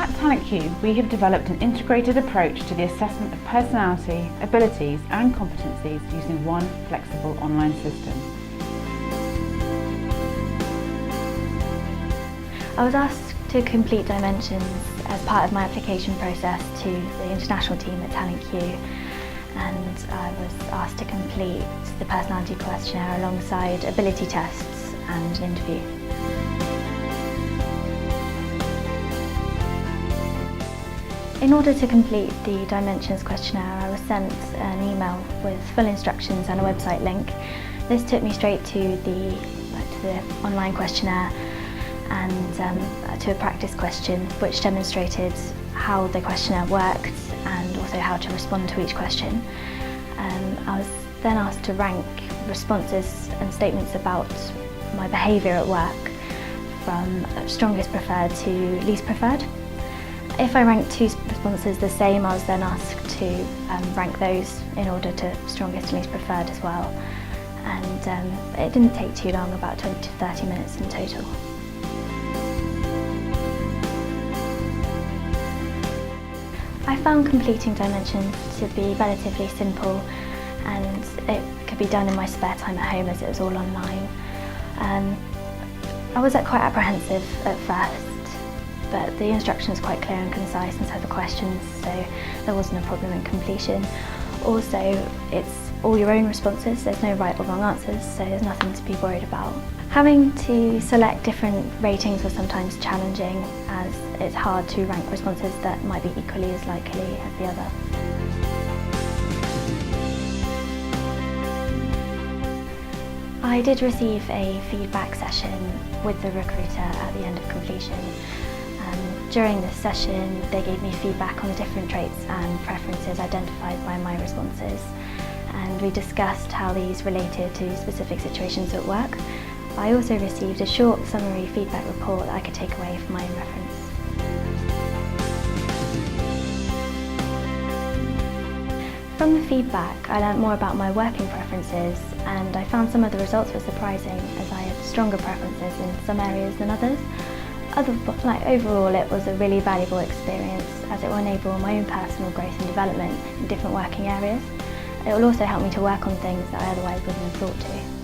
At Clarke, we have developed an integrated approach to the assessment of personality, abilities and competencies using one flexible online system. I was asked to complete Dimensions as part of my application process to the international team at Clarke, and I was asked to complete the personality questionnaire alongside ability tests and an interview. In order to complete the Dimensions questionnaire, I was sent an email with full instructions and a website link. This took me straight to the online questionnaire and to a practice question which demonstrated how the questionnaire worked and also how to respond to each question. I was then asked to rank responses and statements about my behaviour at work from strongest preferred to least preferred. If I ranked two responses the same, I was then asked to rank those in order to strongest and least preferred as well. And it didn't take too long, about 20 to 30 minutes in total. I found completing Dimensions to be relatively simple, and it could be done in my spare time at home as it was all online. I was quite apprehensive at first, but the instruction is quite clear and concise and so the questions, so there wasn't a problem in completion. Also, it's all your own responses, there's no right or wrong answers, so there's nothing to be worried about. Having to select different ratings was sometimes challenging, as it's hard to rank responses that might be equally as likely as the other. I did receive a feedback session with the recruiter at the end of completion. During this session, they gave me feedback on the different traits and preferences identified by my responses, and we discussed how these related to specific situations at work. I also received a short summary feedback report that I could take away for my own reference. From the feedback, I learnt more about my working preferences, and I found some of the results were surprising, as I had stronger preferences in some areas than others. Overall, it was a really valuable experience, as it will enable my own personal growth and development in different working areas. It will also help me to work on things that I otherwise wouldn't have thought to.